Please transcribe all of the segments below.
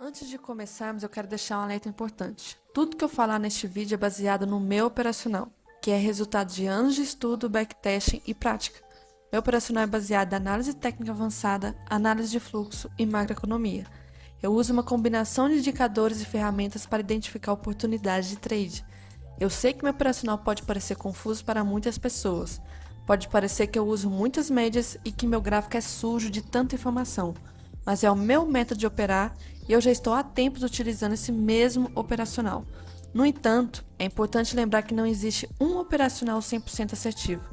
Antes de começarmos, eu quero deixar um alerta importante. Tudo que eu falar neste vídeo é baseado no meu operacional, que é resultado de anos de estudo, backtesting e prática. Meu operacional é baseado em análise técnica avançada, análise de fluxo e macroeconomia. Eu uso uma combinação de indicadores e ferramentas para identificar oportunidades de trade. Eu sei que meu operacional pode parecer confuso para muitas pessoas. Pode parecer que eu uso muitas médias e que meu gráfico é sujo de tanta informação. Mas é o meu método de operar e eu já estou há tempos utilizando esse mesmo operacional. No entanto, é importante lembrar que não existe um operacional 100% assertivo.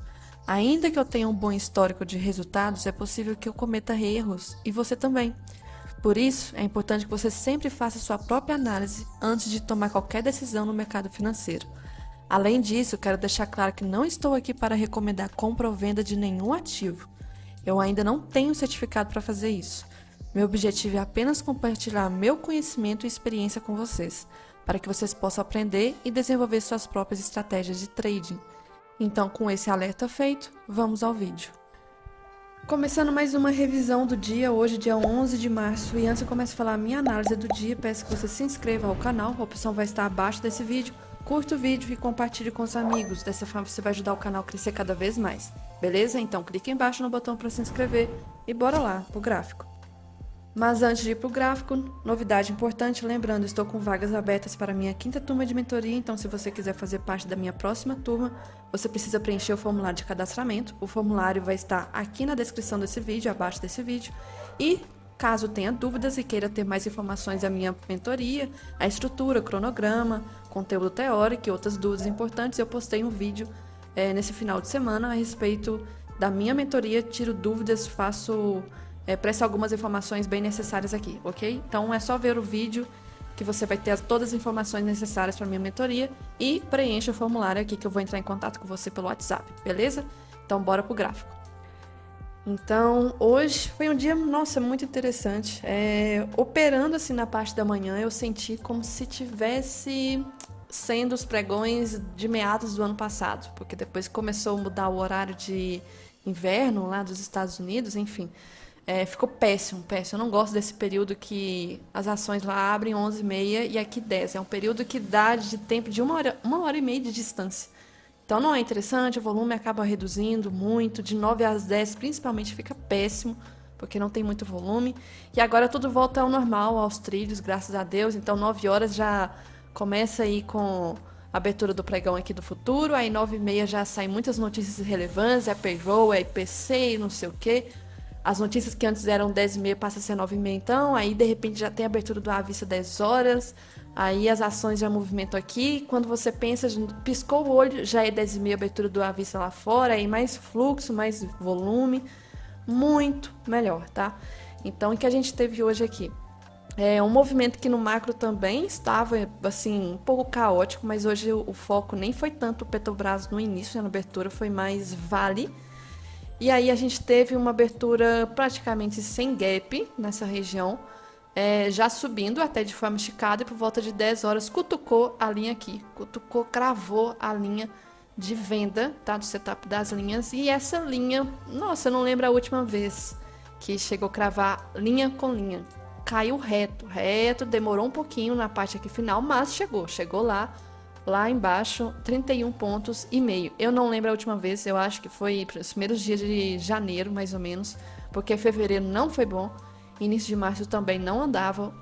Ainda que eu tenha um bom histórico de resultados, é possível que eu cometa erros, e você também. Por isso, é importante que você sempre faça sua própria análise antes de tomar qualquer decisão no mercado financeiro. Além disso, quero deixar claro que não estou aqui para recomendar compra ou venda de nenhum ativo. Eu ainda não tenho certificado para fazer isso. Meu objetivo é apenas compartilhar meu conhecimento e experiência com vocês, para que vocês possam aprender e desenvolver suas próprias estratégias de trading. Então, com esse alerta feito, vamos ao vídeo. Começando mais uma revisão do dia, hoje dia 11 de março, e antes eu começo a falar a minha análise do dia, peço que você se inscreva ao canal, a opção vai estar abaixo desse vídeo, curta o vídeo e compartilhe com os amigos, dessa forma você vai ajudar o canal a crescer cada vez mais, beleza? Então clique embaixo no botão para se inscrever e bora lá pro gráfico. Mas antes de ir para o gráfico, novidade importante, lembrando, estou com vagas abertas para a minha quinta turma de mentoria, então se você quiser fazer parte da minha próxima turma, você precisa preencher o formulário de cadastramento. O formulário vai estar aqui na descrição desse vídeo, abaixo desse vídeo. E caso tenha dúvidas e queira ter mais informações da minha mentoria, a estrutura, cronograma, conteúdo teórico e outras dúvidas importantes, eu postei um vídeo nesse final de semana a respeito da minha mentoria, tiro dúvidas, presto algumas informações bem necessárias aqui, ok? Então é só ver o vídeo que você vai ter todas as informações necessárias para minha mentoria e preencha o formulário aqui que eu vou entrar em contato com você pelo WhatsApp, beleza? Então bora pro gráfico. Então hoje foi um dia, nossa, muito interessante. Operando assim na parte da manhã, eu senti como se tivesse sendo os pregões de meados do ano passado, porque depois que começou a mudar o horário de inverno lá dos Estados Unidos, enfim. Ficou péssimo. Eu não gosto desse período que as ações lá abrem 11h30 e aqui 10. É um período que dá de tempo de uma hora e meia de distância. Então não é interessante, o volume acaba reduzindo muito, de 9 às 10 principalmente fica péssimo, porque não tem muito volume. E agora tudo volta ao normal, aos trilhos, graças a Deus. Então 9 horas já começa aí com a abertura do pregão aqui do futuro, aí 9h30 já saem muitas notícias relevantes, payroll, IPC, não sei o quê. As notícias que antes eram 10h30 passam a ser 9h30 então, aí de repente já tem a abertura do à vista 10 horas, aí as ações já movimentam aqui, quando você pensa, piscou o olho, já é 10h30 a abertura do à vista lá fora, aí mais fluxo, mais volume, muito melhor, tá? Então o que a gente teve hoje aqui? Um movimento que no macro também estava assim, um pouco caótico, mas hoje o foco nem foi tanto o Petrobras no início, na abertura, foi mais Vale. E aí a gente teve uma abertura praticamente sem gap nessa região, já subindo até de forma esticada e por volta de 10 horas cutucou a linha aqui, cravou a linha de venda, tá, do setup das linhas. E essa linha, nossa, eu não lembro a última vez que chegou a cravar linha com linha. Caiu reto, demorou um pouquinho na parte aqui final, mas chegou lá embaixo, 31,5 pontos. Eu não lembro a última vez, eu acho que foi os primeiros dias de janeiro, mais ou menos, porque fevereiro não foi bom, início de março também não andava,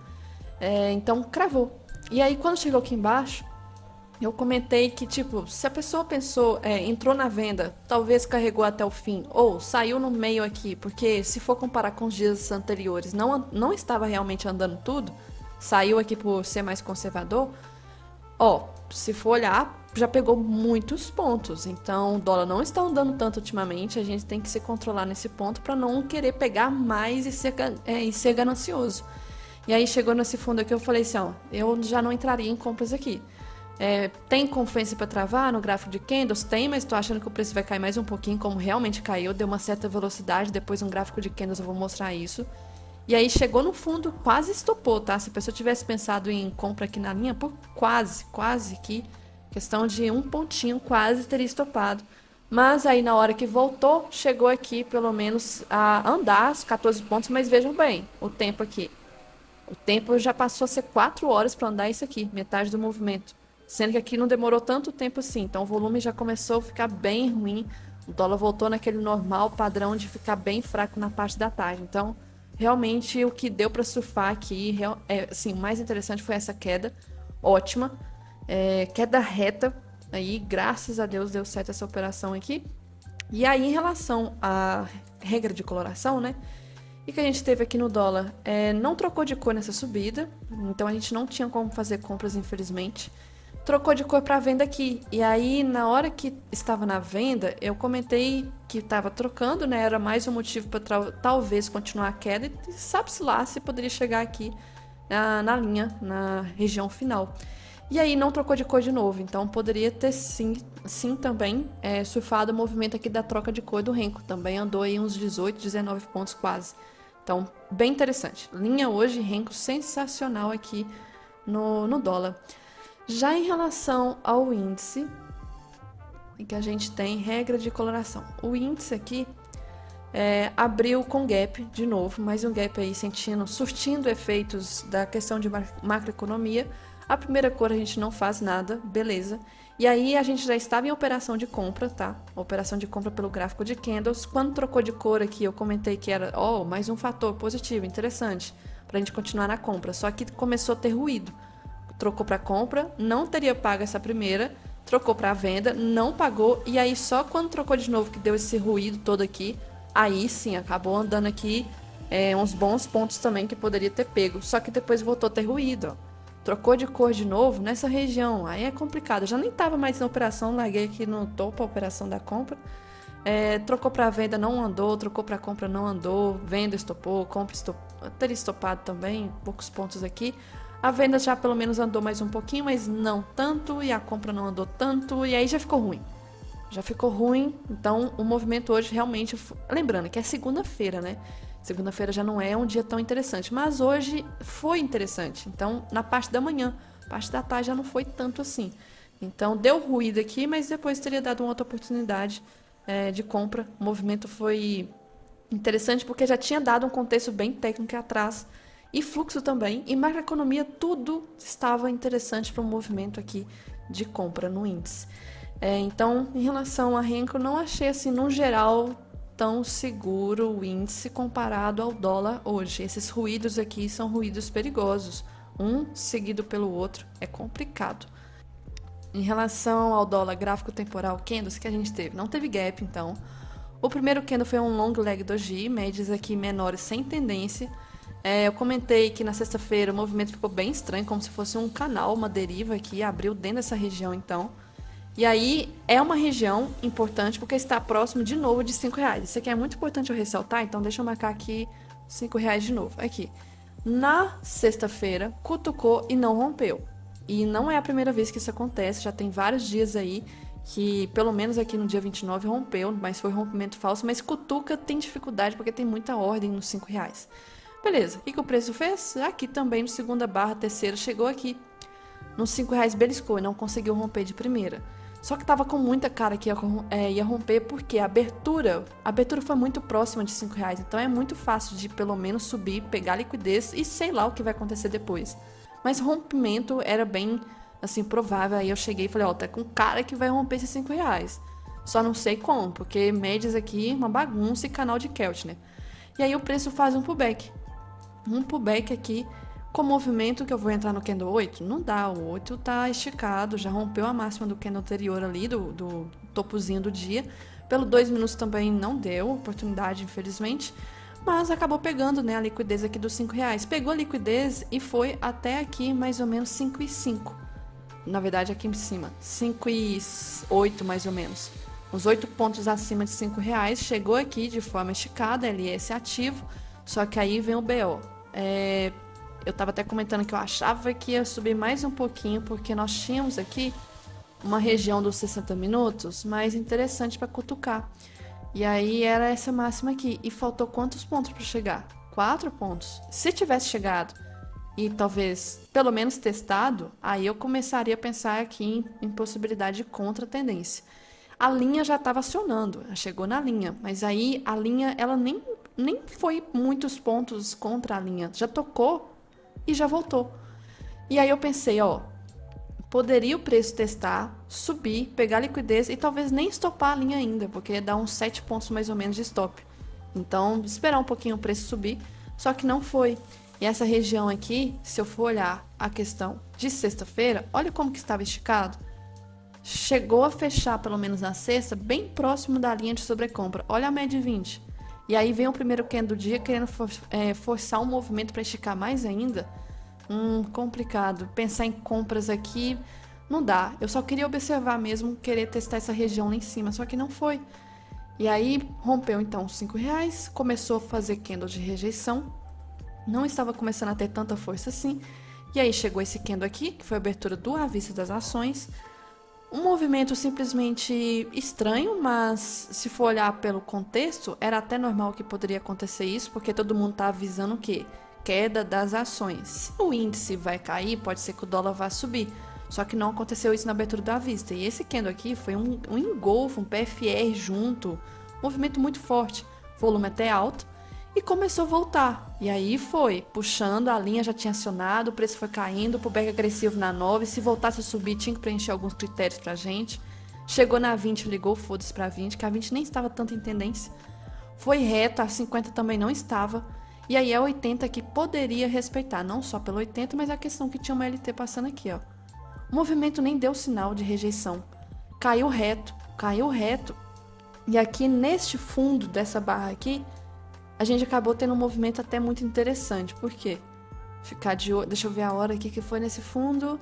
então cravou. E aí quando chegou aqui embaixo, eu comentei que, tipo, se a pessoa pensou, entrou na venda, talvez carregou até o fim, ou saiu no meio aqui, porque se for comparar com os dias anteriores, não estava realmente andando tudo, saiu aqui por ser mais conservador, se for olhar, já pegou muitos pontos. Então, o dólar não está andando tanto ultimamente. A gente tem que se controlar nesse ponto para não querer pegar mais e ser ganancioso. E aí, chegou nesse fundo aqui, eu falei assim, eu já não entraria em compras aqui. Tem confiança para travar no gráfico de candles? Tem, mas estou achando que o preço vai cair mais um pouquinho, como realmente caiu. Deu uma certa velocidade, depois um gráfico de candles eu vou mostrar isso. E aí chegou no fundo, quase estopou, tá? Se a pessoa tivesse pensado em compra aqui na linha, por quase aqui, questão de um pontinho, quase teria estopado. Mas aí na hora que voltou, chegou aqui pelo menos a andar os 14 pontos, mas vejam bem o tempo aqui. O tempo já passou a ser 4 horas para andar isso aqui, metade do movimento. Sendo que aqui não demorou tanto tempo assim, então o volume já começou a ficar bem ruim. O dólar voltou naquele normal padrão de ficar bem fraco na parte da tarde. Então, realmente o que deu para surfar aqui, assim, o mais interessante foi essa queda, ótima, queda reta. Aí, graças a Deus, deu certo essa operação aqui. E aí, em relação à regra de coloração, né? E que a gente teve aqui no dólar, não trocou de cor nessa subida, então a gente não tinha como fazer compras, infelizmente. Trocou de cor para venda aqui. E aí, na hora que estava na venda, eu comentei que estava trocando, né? Era mais um motivo para talvez continuar a queda e sabe-se lá se poderia chegar aqui na linha, na região final. E aí não trocou de cor de novo, então poderia ter sim também surfado o movimento aqui da troca de cor do Renko. Também andou aí uns 18, 19 pontos quase. Então, bem interessante. Linha hoje, Renko sensacional aqui no dólar. Já em relação ao índice, que a gente tem regra de coloração. O índice aqui abriu com gap de novo, mais um gap aí surtindo efeitos da questão de macroeconomia. A primeira cor a gente não faz nada, beleza. E aí a gente já estava em operação de compra, tá? Operação de compra pelo gráfico de candles. Quando trocou de cor aqui, eu comentei que era, mais um fator positivo, interessante, pra gente continuar na compra. Só que começou a ter ruído. Trocou para compra, não teria pago essa primeira, trocou para venda, não pagou, e aí só quando trocou de novo que deu esse ruído todo aqui, aí sim, acabou andando aqui uns bons pontos também que poderia ter pego. Só que depois voltou a ter ruído, ó. Trocou de cor de novo nessa região, aí é complicado. Eu já nem estava mais na operação, larguei aqui no topo a operação da compra. Trocou para venda, não andou, trocou para compra, não andou, venda estopou, compra teria estopado também, poucos pontos aqui. A venda já pelo menos andou mais um pouquinho, mas não tanto, e a compra não andou tanto, e aí já ficou ruim. Já ficou ruim, então o movimento hoje realmente... Lembrando que é segunda-feira, né? Segunda-feira já não é um dia tão interessante, mas hoje foi interessante. Então, na parte da manhã, parte da tarde já não foi tanto assim. Então, deu ruído aqui, mas depois teria dado uma outra oportunidade de compra. O movimento foi interessante porque já tinha dado um contexto bem técnico atrás, e fluxo também, e macroeconomia, tudo estava interessante para o movimento aqui de compra no índice. Então, em relação a Renko, não achei assim, no geral, tão seguro o índice comparado ao dólar hoje. Esses ruídos aqui são ruídos perigosos. Um seguido pelo outro é complicado. Em relação ao dólar gráfico temporal candles que a gente teve, não teve gap, então. O primeiro candle foi um long leg doji, médias aqui menores sem tendência. Eu comentei que na sexta-feira o movimento ficou bem estranho, como se fosse um canal, uma deriva aqui, abriu dentro dessa região então. E aí é uma região importante porque está próximo de novo de R$5. Isso aqui é muito importante eu ressaltar, então deixa eu marcar aqui R$5 de novo. Aqui. Na sexta-feira, cutucou e não rompeu. E não é a primeira vez que isso acontece, já tem vários dias aí que, pelo menos aqui no dia 29, rompeu, mas foi rompimento falso. Mas cutuca tem dificuldade porque tem muita ordem nos R$5. Beleza, o que o preço fez? Aqui também no segunda barra, terceira, chegou aqui. Nos R$5 beliscou e não conseguiu romper de primeira. Só que tava com muita cara que ia romper porque a abertura foi muito próxima de R$5. Então é muito fácil de pelo menos subir, pegar liquidez e sei lá o que vai acontecer depois. Mas rompimento era bem assim provável. Aí eu cheguei e falei, tá com cara que vai romper esses R$5. Só não sei como, porque médias aqui, uma bagunça e canal de Keltner. E aí o preço faz um pullback. Um pullback aqui com movimento que eu vou entrar no candle 8, não dá, o 8 tá esticado, já rompeu a máxima do candle anterior ali, do topozinho do dia. Pelo 2 minutos também não deu oportunidade, infelizmente, mas acabou pegando, né, a liquidez aqui dos R$5. Pegou a liquidez e foi até aqui mais ou menos 5,5. Na verdade aqui em cima, 5,8 mais ou menos. Uns 8 pontos acima de R$5, chegou aqui de forma esticada, LS ativo, só que aí vem o BO. Eu estava até comentando que eu achava que ia subir mais um pouquinho, porque nós tínhamos aqui uma região dos 60 minutos mais interessante para cutucar. E aí era essa máxima aqui. E faltou quantos pontos para chegar? 4 pontos. Se tivesse chegado e talvez pelo menos testado, aí eu começaria a pensar aqui em possibilidade de contra-tendência. A linha já estava acionando, chegou na linha, mas aí a linha ela nem foi muitos pontos contra a linha. Já tocou e já voltou. E aí eu pensei, ó, poderia o preço testar, subir, pegar liquidez e talvez nem estopar a linha ainda, porque dá uns 7 pontos mais ou menos de stop. Então, esperar um pouquinho o preço subir, só que não foi. E essa região aqui, se eu for olhar a questão de sexta-feira, olha como que estava esticado. Chegou a fechar, pelo menos na sexta, bem próximo da linha de sobrecompra. Olha a média de 20. E aí vem o primeiro candle do dia querendo forçar um movimento para esticar mais ainda. Complicado. Pensar em compras aqui não dá. Eu só queria observar mesmo, querer testar essa região lá em cima, só que não foi. E aí rompeu então os R$5, começou a fazer candle de rejeição. Não estava começando a ter tanta força assim. E aí chegou esse candle aqui, que foi a abertura do à vista das ações. Um movimento simplesmente estranho, mas se for olhar pelo contexto, era até normal que poderia acontecer isso, porque todo mundo está avisando o quê? Queda das ações. Se o índice vai cair, pode ser que o dólar vá subir. Só que não aconteceu isso na abertura da vista. E esse candle aqui foi um engolfo, um PFR junto, movimento muito forte, volume até alto, e começou a voltar. E aí foi puxando, a linha já tinha acionado, o preço foi caindo, pullback agressivo na 9, se voltasse a subir tinha que preencher alguns critérios pra gente. Chegou na 20, ligou foda-se pra 20, que a 20 nem estava tanto em tendência. Foi reto, a 50 também não estava. E aí a 80 que poderia respeitar, não só pelo 80, mas a questão que tinha uma LT passando aqui, ó. O movimento nem deu sinal de rejeição. Caiu reto. E aqui neste fundo dessa barra aqui, a gente acabou tendo um movimento até muito interessante. Por quê? Ficar de olho. Deixa eu ver a hora aqui que foi nesse fundo.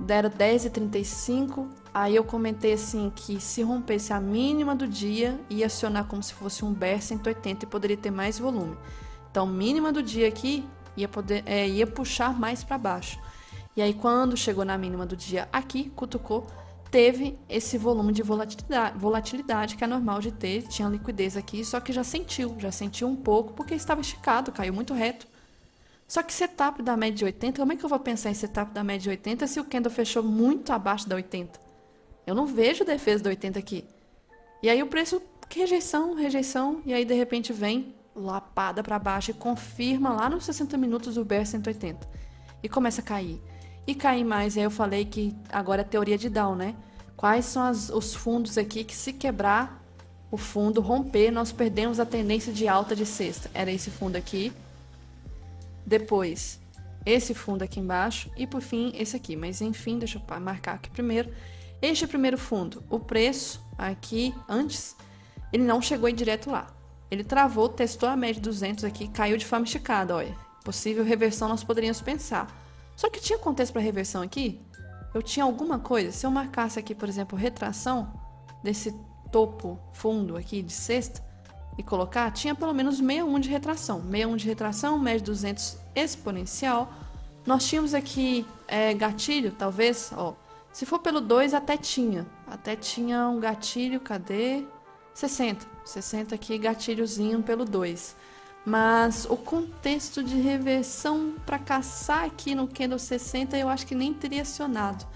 Deram 10h35. Aí eu comentei assim que se rompesse a mínima do dia, ia acionar como se fosse um bear 180 e poderia ter mais volume. Então, mínima do dia aqui ia puxar mais para baixo. E aí, quando chegou na mínima do dia aqui, cutucou, teve esse volume de volatilidade que é normal de ter, tinha liquidez aqui, só que já sentiu um pouco, porque estava esticado, caiu muito reto. Só que setup da média de 80, como é que eu vou pensar em setup da média de 80 se o candle fechou muito abaixo da 80? Eu não vejo defesa da 80 aqui. E aí o preço, rejeição, e aí de repente vem lapada para baixo e confirma lá nos 60 minutos o bear 180. E começa a cair. E cair mais, e aí eu falei que agora é teoria de Dow, né? Quais são os fundos aqui que se quebrar o fundo, romper, nós perdemos a tendência de alta de sexta. Era esse fundo aqui. Depois, esse fundo aqui embaixo. E por fim, esse aqui. Mas enfim, deixa eu marcar aqui primeiro. Este primeiro fundo, o preço aqui antes, ele não chegou direto lá. Ele travou, testou a média de 200 aqui, caiu de forma esticada, olha. Possível reversão nós poderíamos pensar. Só que tinha contexto para reversão aqui? Eu tinha alguma coisa? Se eu marcasse aqui, por exemplo, retração desse topo fundo aqui de sexta e colocar, tinha pelo menos 61 de retração. 61 de retração, média 200 exponencial. Nós tínhamos aqui gatilho, talvez, ó. Se for pelo 2, até tinha um gatilho, cadê? 60 aqui, gatilhozinho pelo 2. Mas o contexto de reversão para caçar aqui no candle 60 eu acho que nem teria acionado.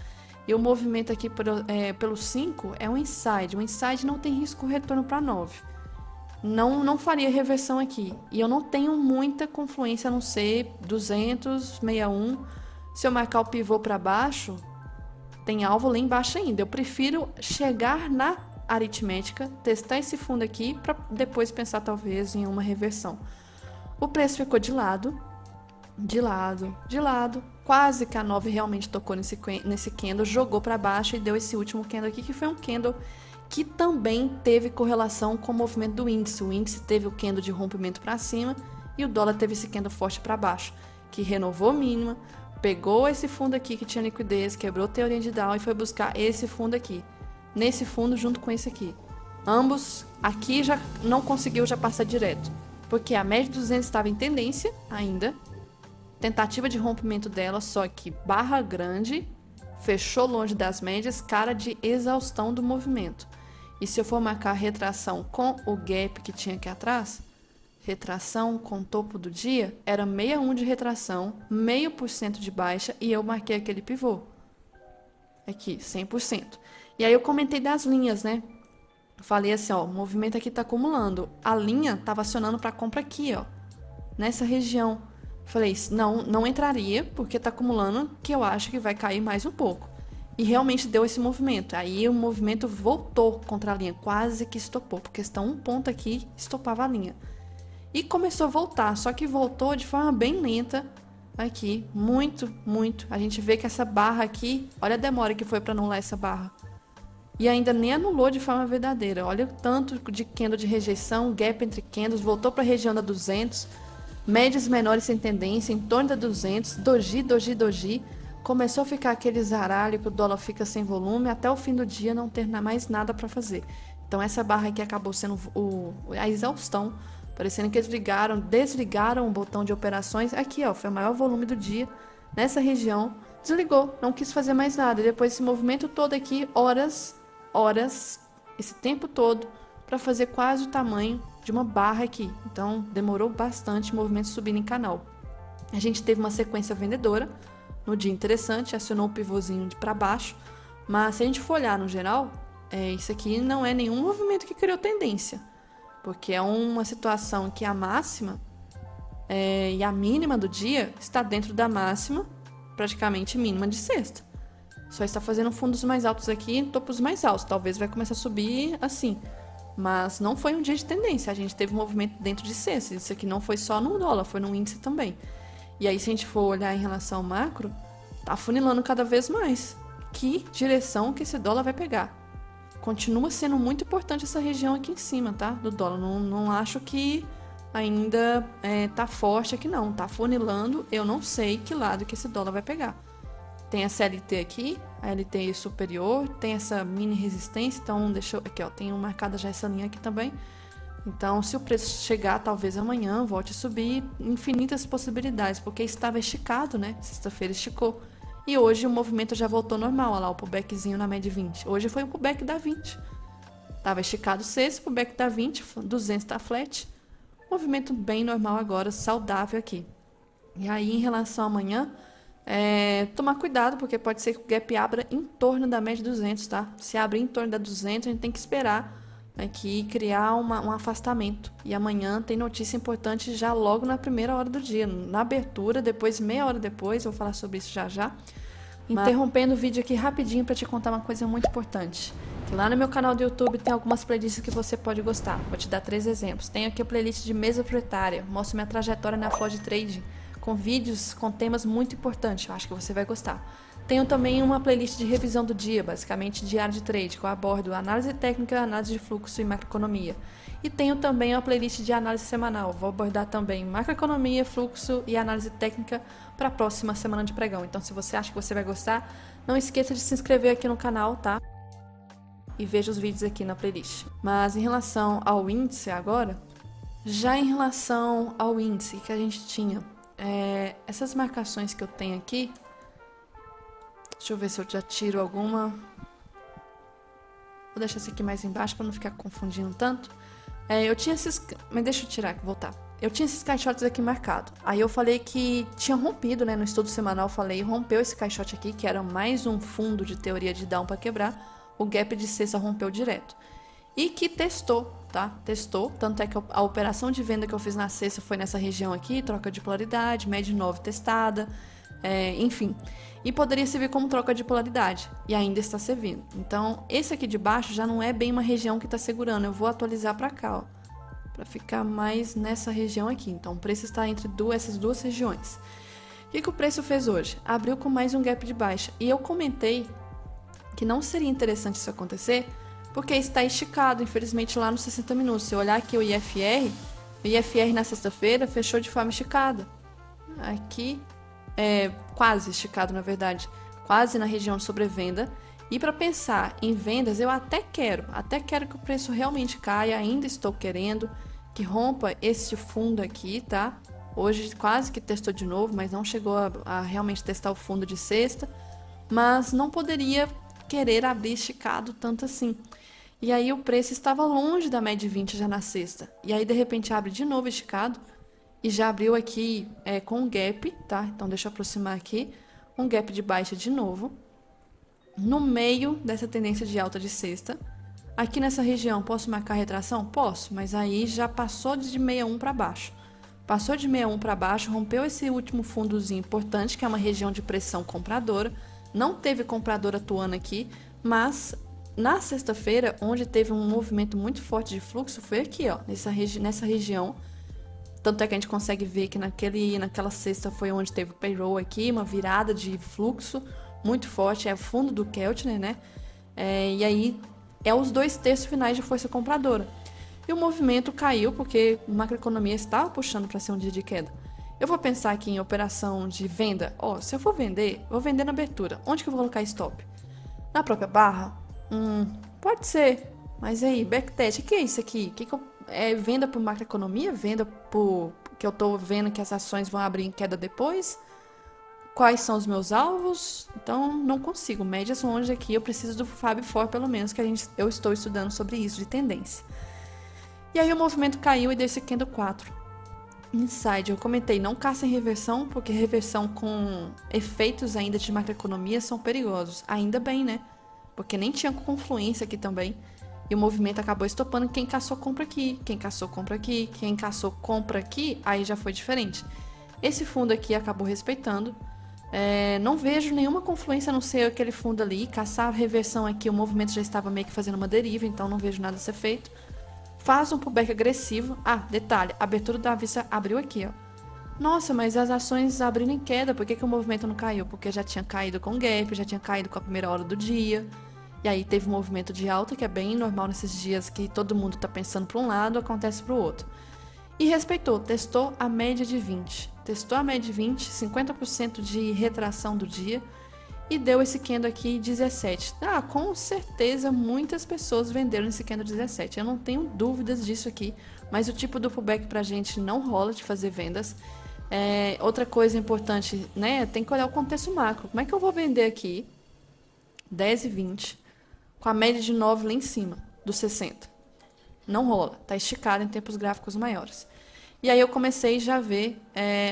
E o movimento aqui pelo 5 é um inside. O inside não tem risco retorno para 9. Não faria reversão aqui. E eu não tenho muita confluência a não ser 200, 61. Se eu marcar o pivô para baixo, tem alvo lá embaixo ainda. Eu prefiro chegar na aritmética, testar esse fundo aqui para depois pensar talvez em uma reversão. O preço ficou de lado, quase que a 9 realmente tocou nesse candle, jogou para baixo e deu esse último candle aqui, que foi um candle que também teve correlação com o movimento do índice. O índice teve o candle de rompimento para cima e o dólar teve esse candle forte para baixo, que renovou mínima, pegou esse fundo aqui que tinha liquidez, quebrou a teoria de Dow e foi buscar esse fundo aqui. Nesse fundo junto com esse aqui. Ambos aqui já não conseguiu já passar direto, porque a média de 200 estava em tendência ainda, tentativa de rompimento dela, só que barra grande, fechou longe das médias, cara de exaustão do movimento. E se eu for marcar a retração com o gap que tinha aqui atrás, retração com topo do dia, era 61 de retração, 0,5% de baixa e eu marquei aquele pivô. Aqui, 100%. E aí eu comentei das linhas, né? Falei assim, ó, o movimento aqui tá acumulando. A linha tava acionando para compra aqui, ó. Nessa região. Falei, não, não entraria, porque tá acumulando, que eu acho que vai cair mais um pouco. E realmente deu esse movimento. Aí o movimento voltou contra a linha, quase que estopou, porque está um ponto aqui, estopava a linha. E começou a voltar, só que voltou de forma bem lenta aqui, muito, muito. A gente vê que essa barra aqui, olha a demora que foi para anular essa barra. E ainda nem anulou de forma verdadeira. Olha o tanto de candle de rejeição, gap entre candles, voltou para a região da 200, médias menores sem tendência, em torno da 200, doji, doji, doji. Começou a ficar aquele zaralho que o dólar fica sem volume, até o fim do dia não ter mais nada para fazer. Então essa barra aqui acabou sendo a exaustão, parecendo que eles desligaram o botão de operações. Aqui, ó, foi o maior volume do dia, nessa região, desligou, não quis fazer mais nada. E depois esse movimento todo aqui, horas, esse tempo todo, para fazer quase o tamanho de uma barra aqui. Então demorou bastante o movimento subindo em canal. A gente teve uma sequência vendedora no dia interessante, acionou o pivôzinho de para baixo, mas se a gente for olhar no geral, isso aqui não é nenhum movimento que criou tendência, porque é uma situação que a máxima e a mínima do dia está dentro da máxima, praticamente mínima de sexta. Só está fazendo fundos mais altos aqui, topos mais altos, talvez vai começar a subir assim, mas não foi um dia de tendência, a gente teve um movimento dentro de sexta, isso aqui não foi só no dólar, foi no índice também. E aí, se a gente for olhar em relação ao macro, tá afunilando cada vez mais. Que direção que esse dólar vai pegar? Continua sendo muito importante essa região aqui em cima, tá? Do dólar. Não acho que ainda tá forte aqui, não. Tá afunilando, eu não sei que lado que esse dólar vai pegar. Tem essa LT aqui, a LT superior, tem essa mini resistência, então deixa eu... Aqui, ó, tenho marcada já essa linha aqui também. Então, se o preço chegar, talvez amanhã volte a subir, infinitas possibilidades, porque estava esticado, né? Sexta-feira esticou. E hoje o movimento já voltou normal, olha lá, o pullbackzinho na média 20. Hoje foi o pullback da 20. Tava esticado sexta, pullback da 20, 200 tá flat. Movimento bem normal agora, saudável aqui. E aí, em relação a amanhã, tomar cuidado, porque pode ser que o gap abra em torno da média 200, tá? Se abrir em torno da 200, a gente tem que esperar aqui criar um afastamento. E amanhã tem notícia importante já logo na primeira hora do dia, na abertura, depois meia hora depois, eu vou falar sobre isso já. Interrompendo o vídeo aqui rapidinho para te contar uma coisa muito importante. Que lá no meu canal do YouTube tem algumas playlists que você pode gostar. Vou te dar 3 exemplos. Tenho aqui a playlist de mesa proprietária, mostro minha trajetória na Flow Trading, com vídeos com temas muito importantes, eu acho que você vai gostar. Tenho também uma playlist de revisão do dia, basicamente diário de trade, que eu abordo análise técnica, análise de fluxo e macroeconomia. E tenho também uma playlist de análise semanal, vou abordar também macroeconomia, fluxo e análise técnica para a próxima semana de pregão. Então, se você acha que você vai gostar, não esqueça de se inscrever aqui no canal, tá? E veja os vídeos aqui na playlist. Mas em relação ao índice agora, já em relação ao índice que a gente tinha, essas marcações que eu tenho aqui, deixa eu ver se eu já tiro alguma. Vou deixar esse aqui mais embaixo para não ficar confundindo tanto. Eu tinha esses... Mas deixa eu tirar, voltar. Eu tinha esses caixotes aqui marcados. Aí eu falei que tinha rompido, né? No estudo semanal eu falei, rompeu esse caixote aqui, que era mais um fundo de teoria de down para quebrar. O gap de sexta rompeu direto. E que testou, tá? Testou. Tanto é que a operação de venda que eu fiz na sexta foi nessa região aqui, troca de polaridade, média 9 testada. Enfim, e poderia servir como troca de polaridade, e ainda está servindo. Então, esse aqui de baixo já não é bem uma região que está segurando, eu vou atualizar para cá, ó, para ficar mais nessa região aqui. Então, o preço está entre essas duas regiões. O que o preço fez hoje? Abriu com mais um gap de baixa, e eu comentei que não seria interessante isso acontecer, porque está esticado, infelizmente, lá nos 60 minutos. Se eu olhar aqui o IFR na sexta-feira fechou de forma esticada. Aqui quase esticado, na verdade, quase na região de sobrevenda. E para pensar em vendas, eu até quero que o preço realmente caia, ainda estou querendo que rompa esse fundo aqui, tá? Hoje quase que testou de novo, mas não chegou a realmente testar o fundo de sexta, mas não poderia querer abrir esticado tanto assim. E aí o preço estava longe da média 20 já na sexta, e aí de repente abre de novo esticado, e já abriu aqui com um gap, tá? Então, deixa eu aproximar aqui. Um gap de baixa de novo. No meio dessa tendência de alta de sexta. Aqui nessa região, posso marcar retração? Posso, mas aí já passou de 61 para baixo. passou de 61 para baixo, rompeu esse último fundozinho importante, que é uma região de pressão compradora. Não teve comprador atuando aqui, mas na sexta-feira, onde teve um movimento muito forte de fluxo, foi aqui, ó, nessa região. Tanto é que a gente consegue ver que naquela sexta foi onde teve o payroll aqui, uma virada de fluxo muito forte, é o fundo do Keltner, né? E aí é os 2/3 finais de força compradora. E o movimento caiu porque a macroeconomia estava puxando para ser um dia de queda. Eu vou pensar aqui em operação de venda. Se eu for vender, vou vender na abertura. Onde que eu vou colocar stop? Na própria barra? Pode ser. Mas aí, backtest, o que é isso aqui? É venda por macroeconomia? Venda por que eu tô vendo que as ações vão abrir em queda depois? Quais são os meus alvos? Então, não consigo. Médias longe aqui, eu preciso do Fab Four, pelo menos, que eu estou estudando sobre isso, de tendência. E aí o movimento caiu e deu esse candle 4. Inside, eu comentei, não caça em reversão, porque reversão com efeitos ainda de macroeconomia são perigosos. Ainda bem, né? Porque nem tinha confluência aqui também. E o movimento acabou estopando. Quem caçou, compra aqui. Quem caçou, compra aqui. Quem caçou, compra aqui. Aí já foi diferente. Esse fundo aqui acabou respeitando. Não vejo nenhuma confluência a não ser aquele fundo ali. Caçar a reversão aqui, o movimento já estava meio que fazendo uma deriva, então não vejo nada a ser feito. Faz um pullback agressivo. Detalhe, a abertura da vista abriu aqui, ó. Nossa, mas as ações abriram em queda, por que o movimento não caiu? Porque já tinha caído com o gap, já tinha caído com a primeira hora do dia. E aí teve um movimento de alta, que é bem normal nesses dias que todo mundo tá pensando para um lado, acontece para o outro. E respeitou, testou a média de 20. Testou a média de 20, 50% de retração do dia. E deu esse candle aqui 17. Com certeza muitas pessoas venderam esse candle 17. Eu não tenho dúvidas disso aqui. Mas o tipo do pullback pra gente não rola de fazer vendas. Outra coisa importante, né? Tem que olhar o contexto macro. Como é que eu vou vender aqui 10 e 20 com a média de 9 lá em cima, dos 60? Não rola. Tá esticado em tempos gráficos maiores. E aí eu comecei já a ver,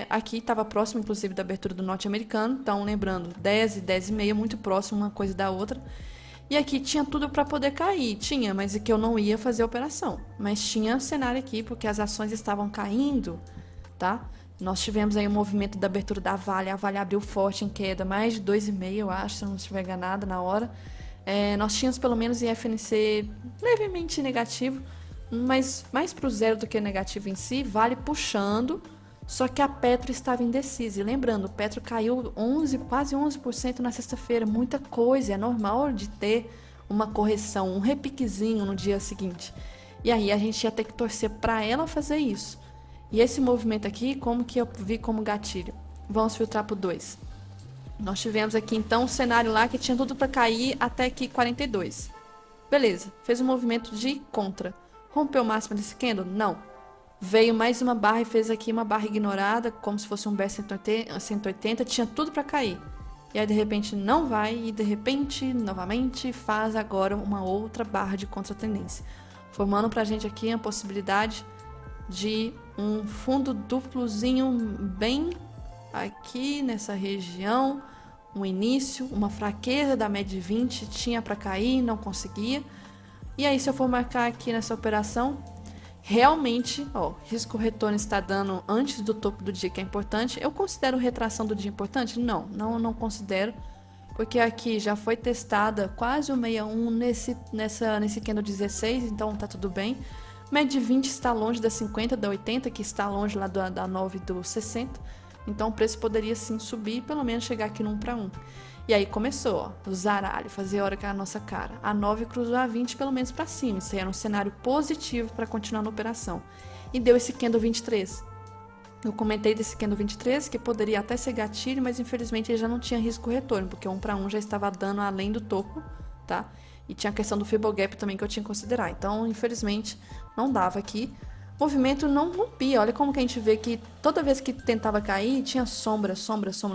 aqui estava próximo inclusive da abertura do norte-americano, então lembrando, 10 e 10 e meia, muito próximo uma coisa da outra. E aqui tinha tudo para poder cair, tinha, mas é que eu não ia fazer a operação. Mas tinha cenário aqui, porque as ações estavam caindo, tá? Nós tivemos aí um movimento da abertura da Vale, a Vale abriu forte em queda, mais de 2,5, eu acho, se eu não estiver enganada na hora. Nós tínhamos pelo menos em FNC levemente negativo, mas mais para o zero do que negativo em si, Vale puxando, só que a Petro estava indecisa. E lembrando, o Petro caiu quase 11% na sexta-feira, muita coisa, é normal de ter uma correção, um repiquezinho no dia seguinte. E aí a gente ia ter que torcer para ela fazer isso. E esse movimento aqui, como que eu vi como gatilho? Vamos filtrar para o 2. Nós tivemos aqui então um cenário lá que tinha tudo para cair até aqui 42. Beleza, fez um movimento de contra. Rompeu o máximo desse candle? Não. Veio mais uma barra e fez aqui uma barra ignorada, como se fosse um BR 180, tinha tudo para cair. E aí de repente não vai e de repente, novamente, faz agora uma outra barra de contratendência. Formando pra gente aqui a possibilidade de um fundo duplozinho bem aqui nessa região, um início, uma fraqueza da média de 20, tinha para cair, não conseguia. E aí, se eu for marcar aqui nessa operação, realmente, risco retorno está dando antes do topo do dia, que é importante. Eu considero retração do dia importante? Não considero, porque aqui já foi testada quase o 61 nesse candle 16, então tá tudo bem. Média de 20 está longe da 50, da 80, que está longe lá da 9 do 60. Então o preço poderia sim subir e pelo menos chegar aqui no 1 para 1. E aí começou, o zaralho, fazer hora com a nossa cara. A 9 cruzou a 20 pelo menos para cima. Isso aí era um cenário positivo para continuar na operação. E deu esse candle 23. Eu comentei desse candle 23 que poderia até ser gatilho, mas infelizmente ele já não tinha risco retorno, porque 1 para 1 já estava dando além do topo, tá? E tinha a questão do Fibo Gap também que eu tinha que considerar. Então, infelizmente, não dava aqui. O movimento não rompia. Olha como que a gente vê que toda vez que tentava cair, tinha sombra.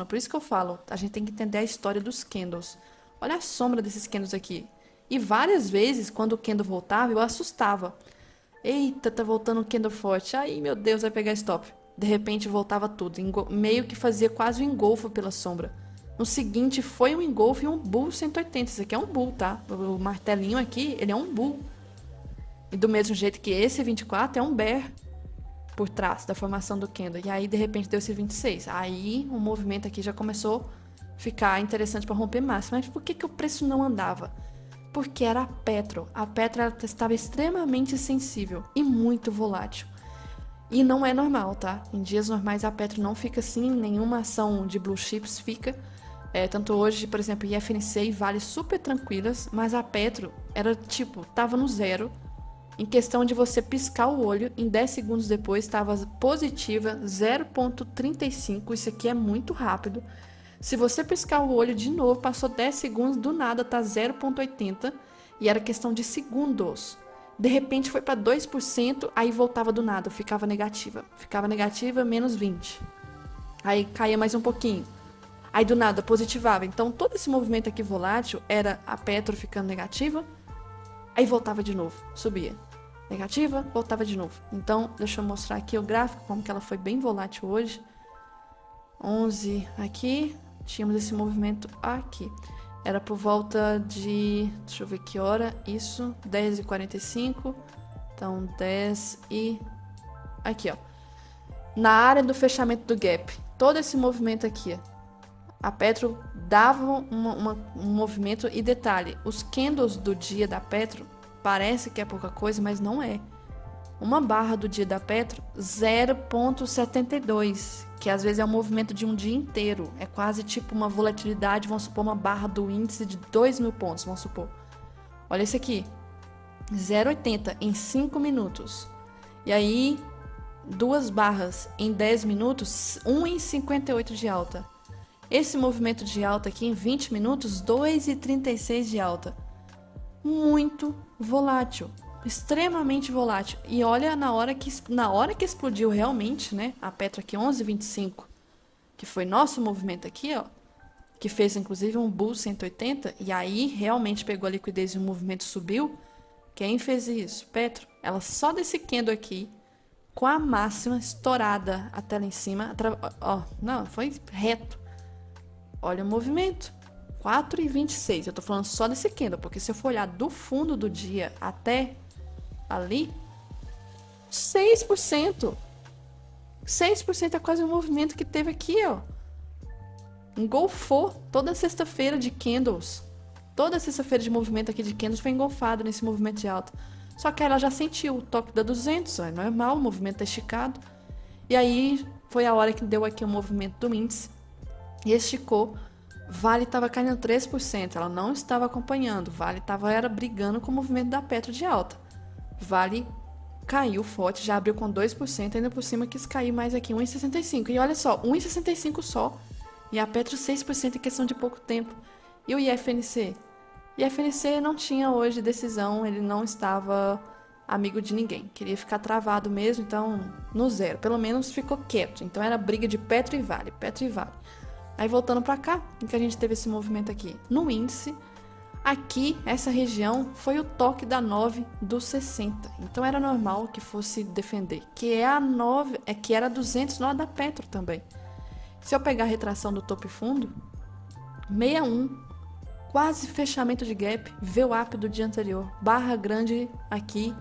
Por isso que eu falo, a gente tem que entender a história dos candles. Olha a sombra desses candles aqui. E várias vezes, quando o candle voltava, eu assustava. Eita, tá voltando um candle forte. Ai, meu Deus, vai pegar stop. De repente, voltava tudo. Meio que fazia quase um engolfo pela sombra. No seguinte, foi um engolfo e um bull 180. Isso aqui é um bull, tá? O martelinho aqui, ele é um bull. E do mesmo jeito que esse 24 é um bear. por trás da formação do candle. E aí, de repente, deu esse 26. Aí, o movimento aqui já começou a ficar interessante para romper máximo. Mas por que o preço não andava? Porque era a Petro. A Petro ela estava extremamente sensível e muito volátil. E não é normal, tá? Em dias normais a Petro não fica assim, nenhuma ação de blue chips fica. Tanto hoje, por exemplo, IFNC e Vale super tranquilas, mas a Petro era tipo, tava no zero. Em questão de você piscar o olho, em 10 segundos depois estava positiva 0,35. Isso aqui é muito rápido. Se você piscar o olho de novo, passou 10 segundos, do nada tá 0,80 e era questão de segundos. De repente foi para 2%, aí voltava do nada, ficava negativa. Ficava negativa, menos 20. Aí caía mais um pouquinho. Aí do nada positivava. Então todo esse movimento aqui volátil era a Petro ficando negativa, aí voltava de novo, subia. Negativa, voltava de novo. Então, deixa eu mostrar aqui o gráfico, como que ela foi bem volátil hoje. 11 aqui, tínhamos esse movimento aqui. Era por volta de, deixa eu ver que hora, isso, 10h45. Então, 10 e... aqui, ó. Na área do fechamento do gap, todo esse movimento aqui, a Petro dava um movimento. E detalhe, os candles do dia da Petro parece que é pouca coisa, mas não é. Uma barra do dia da Petro, 0,72, que às vezes é um movimento de um dia inteiro. É quase tipo uma volatilidade, vamos supor, uma barra do índice de 2.000 pontos, vamos supor. Olha esse aqui, 0,80 em 5 minutos. E aí, duas barras em 10 minutos, 1,58 de alta. Esse movimento de alta aqui em 20 minutos, 2,36 de alta. Muito volátil, extremamente volátil. E olha, na hora que explodiu realmente, né, a Petro aqui 11,25, que foi nosso movimento aqui, ó, que fez inclusive um bull 180, e aí realmente pegou a liquidez e o movimento subiu. Quem fez isso? Petro. Ela só desse candle aqui, com a máxima estourada até lá em cima, não, foi reto. Olha o movimento, 4,26. Eu tô falando só desse candle, porque se eu for olhar do fundo do dia até ali, 6%. 6% é quase o movimento que teve aqui, ó. Engolfou toda sexta-feira de candles. Toda sexta-feira de movimento aqui de candles foi engolfado nesse movimento de alta. Só que ela já sentiu o toque da 200, é normal, o movimento tá esticado. E aí foi a hora que deu aqui o movimento do índice. E esticou. Vale estava caindo 3%, ela não estava acompanhando. Vale era brigando com o movimento da Petro de alta. Vale caiu forte, já abriu com 2%, ainda por cima quis cair mais aqui, 1,65. E olha só, 1,65 só. E a Petro 6% em questão de pouco tempo. E o IFNC? IFNC não tinha hoje decisão, ele não estava amigo de ninguém. Queria ficar travado mesmo, então no zero. Pelo menos ficou quieto. Então era briga de Petro e Vale, Petro e Vale. Aí voltando para cá, em que a gente teve esse movimento aqui no índice, aqui, essa região, foi o toque da 9 dos 60. Então era normal que fosse defender, que é a 9, que era 200 lá da Petro também. Se eu pegar a retração do topo e fundo, 61, quase fechamento de gap, VWAP do dia anterior, barra grande aqui,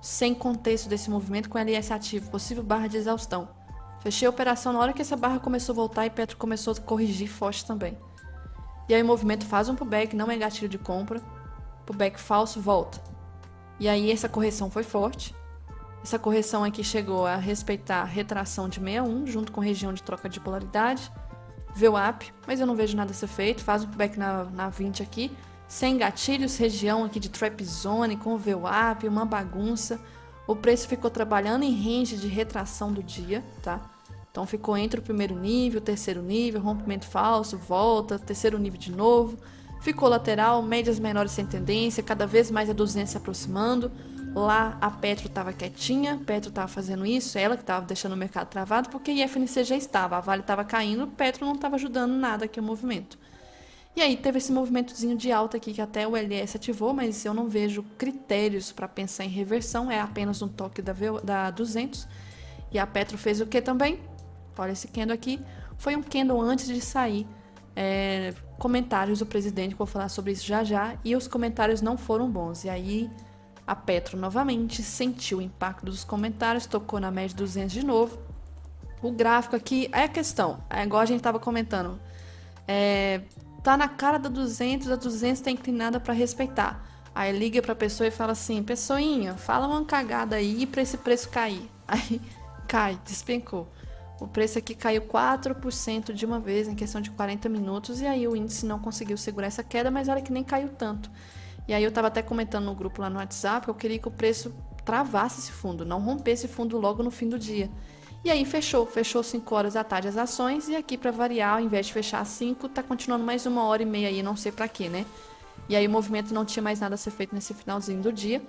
sem contexto desse movimento, com LS ativo, possível barra de exaustão. Fechei a operação na hora que essa barra começou a voltar e Petro começou a corrigir forte também. E aí o movimento faz um pullback, não é gatilho de compra. Pullback falso, volta. E aí essa correção foi forte. Essa correção aqui chegou a respeitar a retração de 61, junto com região de troca de polaridade. VWAP, mas eu não vejo nada a ser feito. Faz um pullback na 20 aqui. Sem gatilhos, região aqui de trap zone, com VWAP, uma bagunça. O preço ficou trabalhando em range de retração do dia, tá? Então ficou entre o primeiro nível, o terceiro nível, rompimento falso, volta, terceiro nível de novo. Ficou lateral, médias menores sem tendência, cada vez mais a 200 se aproximando. Lá a Petro estava quietinha, Petro estava fazendo isso, ela que estava deixando o mercado travado, porque a IFNC já estava, a Vale estava caindo, Petro não estava ajudando nada aqui o movimento. E aí teve esse movimentozinho de alta aqui que até o LS ativou, mas eu não vejo critérios para pensar em reversão, é apenas um toque da 200. E a Petro fez o que também? Olha esse candle aqui, foi um candle antes de sair comentários do presidente, que eu vou falar sobre isso já já, e os comentários não foram bons. E aí A Petro novamente sentiu o impacto dos comentários, tocou na média de 200 de novo. O gráfico aqui é a questão, é igual a gente estava comentando. Tá na cara da 200, a 200 tá inclinada para respeitar. Aí liga pra pessoa e fala assim: pessoinha, fala uma cagada aí pra esse preço cair. Aí cai, despencou. O preço aqui caiu 4% de uma vez em questão de 40 minutos. E aí o índice não conseguiu segurar essa queda, mas olha que nem caiu tanto. E aí eu tava até comentando no grupo lá no WhatsApp que eu queria que o preço travasse esse fundo, não rompesse esse fundo logo no fim do dia. E aí fechou 5 horas da tarde as ações. E aqui para variar, ao invés de fechar às 5, tá continuando mais 1h30 aí, não sei pra quê, né? E aí o movimento não tinha mais nada a ser feito nesse finalzinho do dia.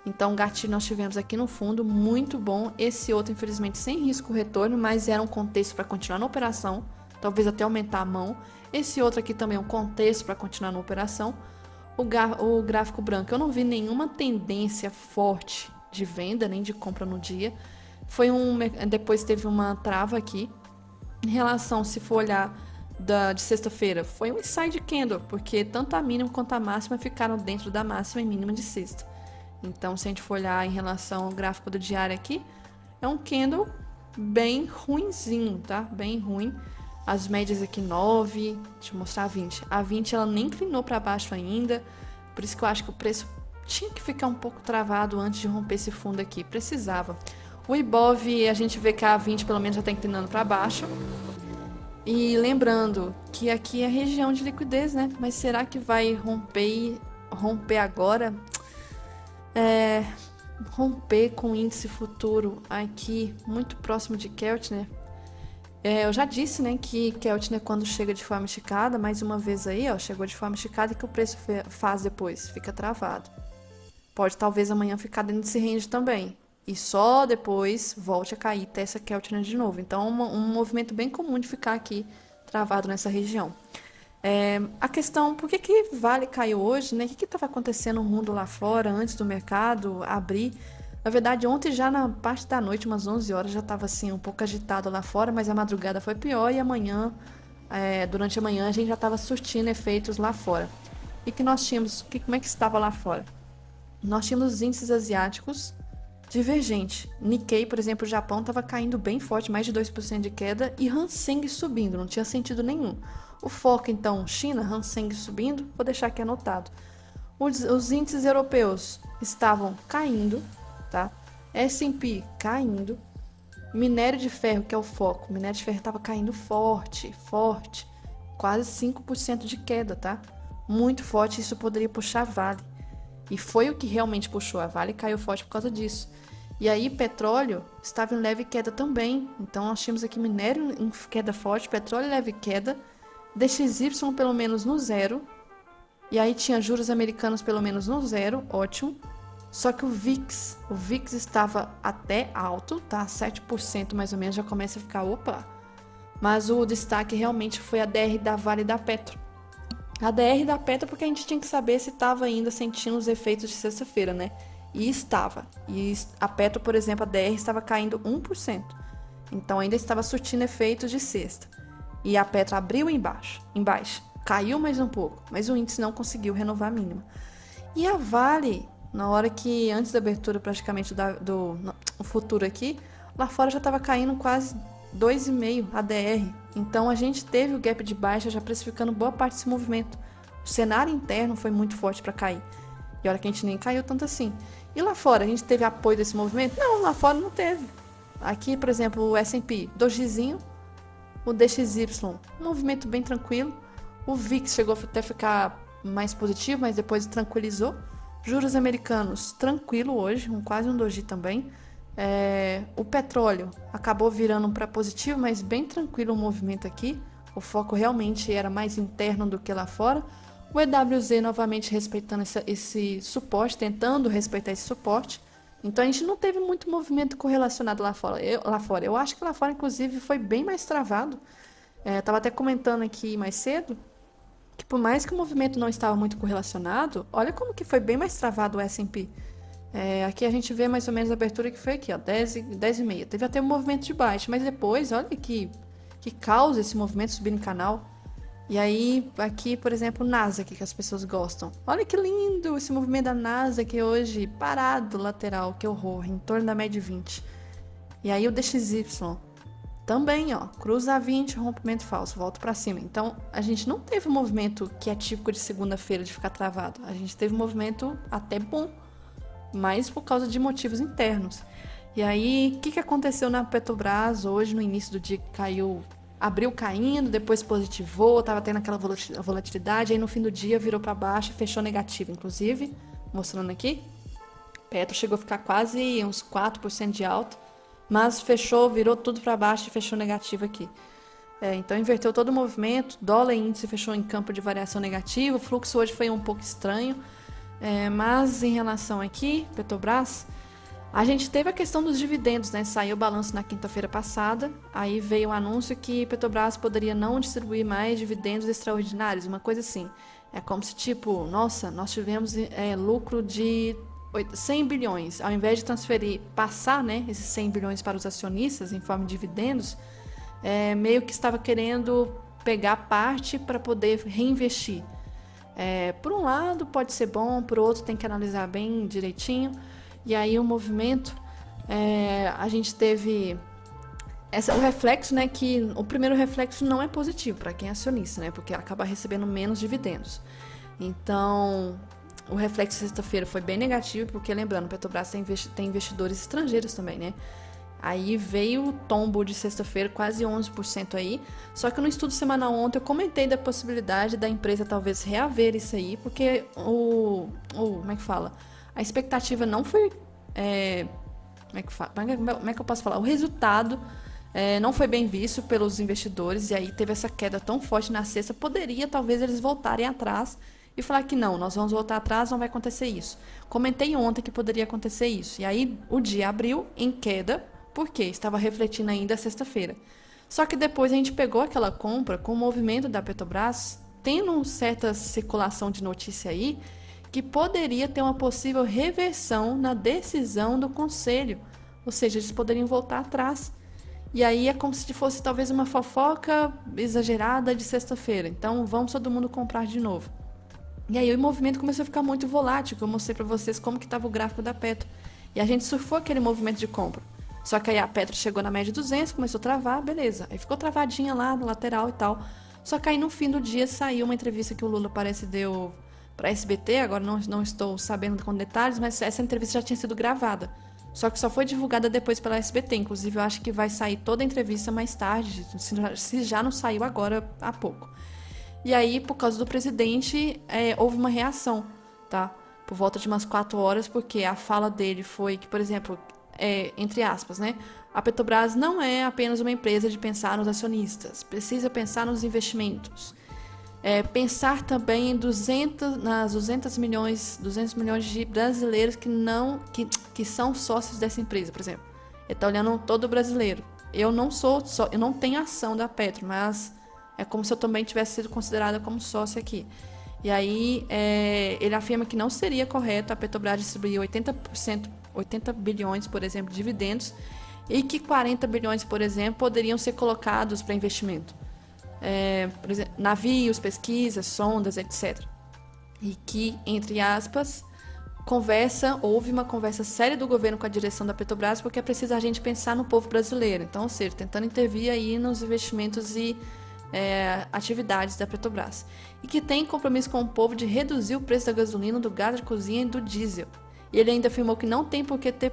Então o gatilho nós tivemos aqui no fundo, muito bom. Esse outro, infelizmente, sem risco retorno, mas era um contexto para continuar na operação. Talvez até aumentar a mão. Esse outro aqui também é um contexto para continuar na operação. O gráfico branco, eu não vi nenhuma tendência forte de venda, nem de compra no dia. Depois teve uma trava aqui. Em relação, se for olhar de sexta-feira, foi um inside candle, porque tanto a mínima quanto a máxima ficaram dentro da máxima e mínima de sexta. Então, se a gente for olhar em relação ao gráfico do diário aqui, é um candle bem ruinzinho, tá? Bem ruim. As médias aqui 9, deixa eu mostrar a 20. A 20 ela nem inclinou para baixo ainda, por isso que eu acho que o preço tinha que ficar um pouco travado antes de romper esse fundo aqui, precisava. O Ibov, a gente vê que a 20 pelo menos já está inclinando para baixo. E lembrando que aqui é região de liquidez, né? Mas será que vai romper agora? Romper com o índice futuro aqui muito próximo de Keltner. Eu já disse, né, que Keltner quando chega de forma esticada, mais uma vez aí, ó, chegou de forma esticada, e que o preço faz depois, fica travado. Pode talvez amanhã ficar dentro desse range também. E só depois volte a cair até essa Keltner de novo. Então, um movimento bem comum de ficar aqui travado nessa região. A questão, por que Vale caiu hoje, né? O que estava acontecendo no mundo lá fora, antes do mercado abrir? Na verdade, ontem já na parte da noite, umas 11 horas, já estava assim, um pouco agitado lá fora, mas a madrugada foi pior e amanhã, durante a manhã, a gente já estava surtindo efeitos lá fora. E que nós tínhamos, como é que estava lá fora? Nós tínhamos os índices asiáticos divergente. Nikkei, por exemplo, o Japão estava caindo bem forte, mais de 2% de queda, e Hang Seng subindo, não tinha sentido nenhum. O foco, então, China, Hang Seng subindo, vou deixar aqui anotado. Os índices europeus estavam caindo, tá? S&P caindo. Minério de ferro, que é o foco, minério de ferro estava caindo forte, quase 5% de queda, tá? Muito forte, isso poderia puxar a Vale. E foi o que realmente puxou. A Vale caiu forte por causa disso. E aí, petróleo estava em leve queda também. Então, nós tínhamos aqui minério em queda forte, petróleo em leve queda, DXY pelo menos no zero. E aí, tinha juros americanos pelo menos no zero, ótimo. Só que o VIX estava até alto, tá? 7% mais ou menos, já começa a ficar, opa. Mas o destaque realmente foi a DR da Vale e da Petro. A DR da Petro porque a gente tinha que saber se estava ainda sentindo os efeitos de sexta-feira, né? E estava. E a Petro, por exemplo, a DR estava caindo 1%. Então ainda estava surtindo efeitos de sexta. E a Petro abriu embaixo. Caiu mais um pouco, mas o índice não conseguiu renovar a mínima. E a Vale, na hora que, antes da abertura praticamente do futuro aqui, lá fora já estava caindo quase 2,5 ADR. Então a gente teve o gap de baixa já precificando boa parte desse movimento. O cenário interno foi muito forte para cair. E olha que a gente nem caiu tanto assim. E lá fora, a gente teve apoio desse movimento? Não, lá fora não teve. Aqui, por exemplo, o S&P, dojizinho, o DXY, um movimento bem tranquilo. O VIX chegou até a ficar mais positivo, mas depois tranquilizou. Juros americanos, tranquilo hoje, quase um doji também. O petróleo acabou virando para positivo, mas bem tranquilo o movimento aqui. O foco realmente era mais interno do que lá fora. O EWZ novamente respeitando esse suporte, tentando respeitar esse suporte. Então a gente não teve muito movimento correlacionado lá fora. Eu acho que lá fora, inclusive, foi bem mais travado. Estava até comentando aqui mais cedo que por mais que o movimento não estava muito correlacionado, olha como que foi bem mais travado o S&P. Aqui a gente vê mais ou menos a abertura que foi aqui, ó, 10,5. Teve até um movimento de baixa, mas depois, olha que causa esse movimento subir em canal. E aí, aqui, por exemplo, o Nasdaq, que as pessoas gostam. Olha que lindo esse movimento da Nasdaq hoje, parado, lateral, que horror, em torno da média 20. E aí o DXY, também, ó, cruza a 20, rompimento falso, volta para cima. Então, a gente não teve um movimento que é típico de segunda-feira de ficar travado. A gente teve um movimento até bom, mas por causa de motivos internos. E aí, o que aconteceu na Petrobras hoje, no início do dia, que caiu, abriu caindo, depois positivou, estava tendo aquela volatilidade, aí no fim do dia virou para baixo e fechou negativo, inclusive, mostrando aqui. Petro chegou a ficar quase uns 4% de alta, mas fechou, virou tudo para baixo e fechou negativo aqui. Então inverteu todo o movimento, dólar e índice fechou em campo de variação negativa, o fluxo hoje foi um pouco estranho, mas em relação aqui, Petrobras, a gente teve a questão dos dividendos, né? Saiu o balanço na quinta-feira passada, aí veio o anúncio que Petrobras poderia não distribuir mais dividendos extraordinários, uma coisa assim. É como se tipo, nossa, nós tivemos lucro de 100 bilhões, ao invés de transferir, passar, né, esses 100 bilhões para os acionistas em forma de dividendos, meio que estava querendo pegar parte para poder reinvestir. Por um lado pode ser bom, por outro tem que analisar bem direitinho. E aí o movimento, a gente teve o reflexo, né, que o primeiro reflexo não é positivo para quem é acionista, né, porque acaba recebendo menos dividendos. Então, o reflexo sexta-feira foi bem negativo, porque lembrando, o Petrobras tem investidores estrangeiros também, né? Aí veio o tombo de sexta-feira, quase 11% aí. Só que no estudo semanal ontem eu comentei da possibilidade da empresa talvez reaver isso aí, porque como é que fala? A expectativa não foi... como é que eu posso falar? O resultado não foi bem visto pelos investidores, e aí teve essa queda tão forte na sexta. Poderia, talvez, eles voltarem atrás e falar que não, nós vamos voltar atrás, não vai acontecer isso. Comentei ontem que poderia acontecer isso. E aí o dia abriu em queda, porque estava refletindo ainda a sexta-feira. Só que depois a gente pegou aquela compra com o movimento da Petrobras, tendo certa circulação de notícia aí, que poderia ter uma possível reversão na decisão do conselho. Ou seja, eles poderiam voltar atrás. E aí é como se fosse talvez uma fofoca exagerada de sexta-feira. Então vamos todo mundo comprar de novo. E aí o movimento começou a ficar muito volátil, que eu mostrei para vocês como que estava o gráfico da Petro. E a gente surfou aquele movimento de compra. Só que aí a Petro chegou na média de 200, começou a travar, beleza. Aí ficou travadinha lá no lateral e tal. Só que aí no fim do dia saiu uma entrevista que o Lula parece deu para SBT, agora não estou sabendo com detalhes, mas essa entrevista já tinha sido gravada. Só que só foi divulgada depois pela SBT. Inclusive eu acho que vai sair toda a entrevista mais tarde, se já não saiu agora há pouco. E aí, por causa do presidente, houve uma reação, tá? Por volta de umas 4 horas, porque a fala dele foi que, por exemplo, entre aspas, né? A Petrobras não é apenas uma empresa de pensar nos acionistas, precisa pensar nos investimentos. Pensar também nas 200 milhões de brasileiros que são sócios dessa empresa, por exemplo. Ele está olhando todo brasileiro. Eu não tenho ação da Petro, mas é como se eu também tivesse sido considerada como sócia aqui. E aí ele afirma que não seria correto a Petrobras distribuir 80 bilhões, por exemplo, de dividendos, e que 40 bilhões, por exemplo, poderiam ser colocados para investimento. Por exemplo, navios, pesquisas, sondas, etc. E que, entre aspas, houve uma conversa séria do governo com a direção da Petrobras, porque é preciso a gente pensar no povo brasileiro. Então, ou seja, tentando intervir aí nos investimentos e atividades da Petrobras. E que tem compromisso com o povo de reduzir o preço da gasolina, do gás de cozinha e do diesel. E ele ainda afirmou que não tem por que ter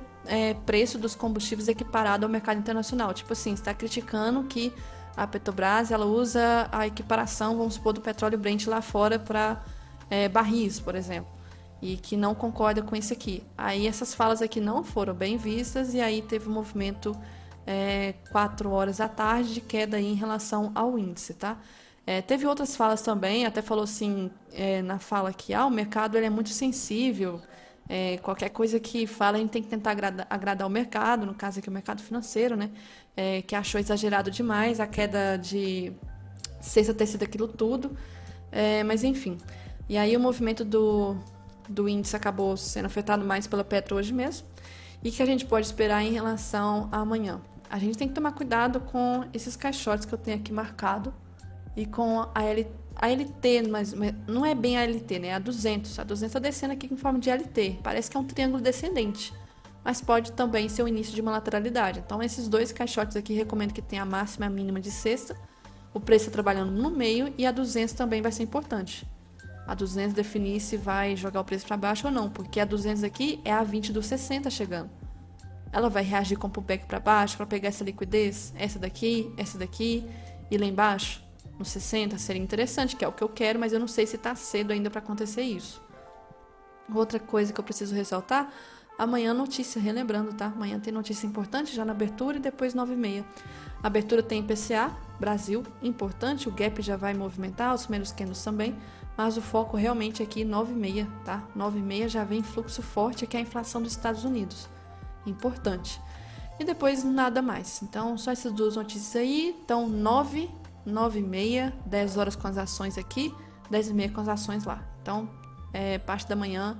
preço dos combustíveis equiparado ao mercado internacional. Tipo assim, está criticando que a Petrobras ela usa a equiparação, vamos supor, do petróleo Brent lá fora para barris, por exemplo. E que não concorda com isso aqui. Aí essas falas aqui não foram bem vistas e aí teve um movimento 4 horas da tarde de queda aí em relação ao índice, tá? Teve outras falas também, até falou assim, na fala que o mercado ele é muito sensível, qualquer coisa que fala a gente tem que tentar agradar o mercado, no caso aqui o mercado financeiro, né? Que achou exagerado demais a queda de sexta ter sido aquilo tudo, mas enfim. E aí o movimento do índice acabou sendo afetado mais pela Petro hoje mesmo. E que a gente pode esperar em relação a amanhã? A gente tem que tomar cuidado com esses caixotes que eu tenho aqui marcado e com a a LT, mas não é bem a LT, né? É a 200. A 200 tá descendo aqui em forma de LT. Parece que é um triângulo descendente. Mas pode também ser o início de uma lateralidade. Então, esses dois caixotes aqui, recomendo que tenha a máxima e a mínima de sexta. O preço trabalhando no meio e a 200 também vai ser importante. A 200 definir se vai jogar o preço para baixo ou não, porque a 200 aqui é a 20 do 60 chegando. Ela vai reagir com o pullback para baixo para pegar essa liquidez, essa daqui e lá embaixo, no 60, seria interessante, que é o que eu quero, mas eu não sei se está cedo ainda para acontecer isso. Outra coisa que eu preciso ressaltar, amanhã notícia, relembrando, tá? Amanhã tem notícia importante já na abertura e depois 9h30. A abertura tem IPCA, Brasil, importante, o gap já vai movimentar, os primeiros candles também, mas o foco realmente aqui 9h30, tá? 9h30 já vem fluxo forte, que é a inflação dos Estados Unidos. Importante. E depois nada mais. Então, só essas duas notícias aí. Então, 9h30, 10 horas com as ações aqui, 10h30 com as ações lá. Então, parte da manhã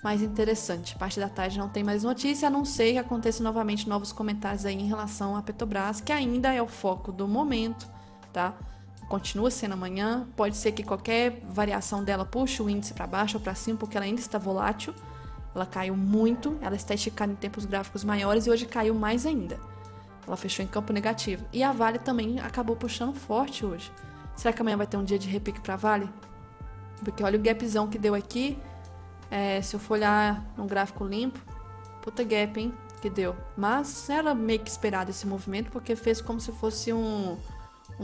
mais interessante. Parte da tarde não tem mais notícia, a não ser que aconteça novamente novos comentários aí em relação à Petrobras, que ainda é o foco do momento, tá? Continua sendo amanhã. Pode ser que qualquer variação dela puxe o índice para baixo ou para cima, porque ela ainda está volátil. Ela caiu muito, ela está esticada em tempos gráficos maiores e hoje caiu mais ainda. Ela fechou em campo negativo. E a Vale também acabou puxando forte hoje. Será que amanhã vai ter um dia de repique para a Vale? Porque olha o gapzão que deu aqui. Se eu for olhar num gráfico limpo, puta gap, hein, que deu. Mas era meio que esperado esse movimento, porque fez como se fosse um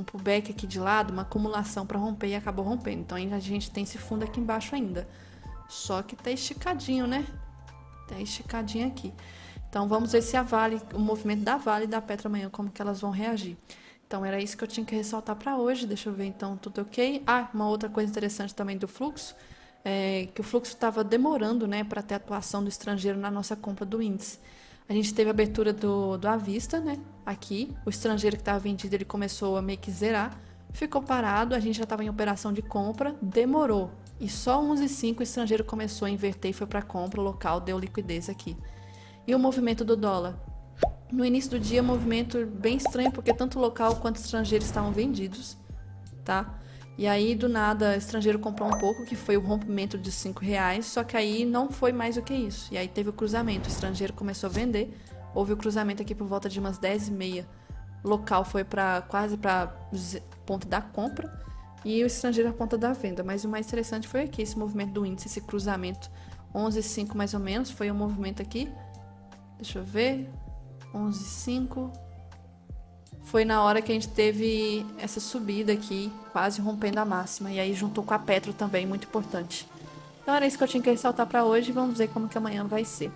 pullback aqui de lado, uma acumulação para romper e acabou rompendo. Então a gente tem esse fundo aqui embaixo ainda. Só que tá esticadinho, né? Tá esticadinho aqui. Então vamos ver se a Vale, o movimento da Vale e da Petro amanhã, como que elas vão reagir. Então era isso que eu tinha que ressaltar para hoje. Deixa eu ver então, tudo ok? Uma outra coisa interessante também do fluxo, que o fluxo estava demorando, né, para ter atuação do estrangeiro na nossa compra do índice. A gente teve a abertura do à vista, né, aqui. O estrangeiro que estava vendido, ele começou a meio que zerar. Ficou parado, a gente já estava em operação de compra, demorou. E só 11h05 o estrangeiro começou a inverter e foi para compra, o local deu liquidez aqui. E o movimento do dólar? No início do dia, movimento bem estranho, porque tanto o local quanto o estrangeiro estavam vendidos, tá? E aí, do nada, o estrangeiro comprou um pouco, que foi o rompimento de R$5, só que aí não foi mais do que isso. E aí teve o cruzamento, o estrangeiro começou a vender, houve o cruzamento aqui por volta de umas 10h30. O local foi quase para ponto da compra e o estrangeiro a ponta da venda. Mas o mais interessante foi aqui, esse movimento do índice, esse cruzamento. 11h05 mais ou menos, foi um movimento aqui. Deixa eu ver. 11h05. Foi na hora que a gente teve essa subida aqui, quase rompendo a máxima. E aí juntou com a Petro também, muito importante. Então era isso que eu tinha que ressaltar para hoje. Vamos ver como que amanhã vai ser.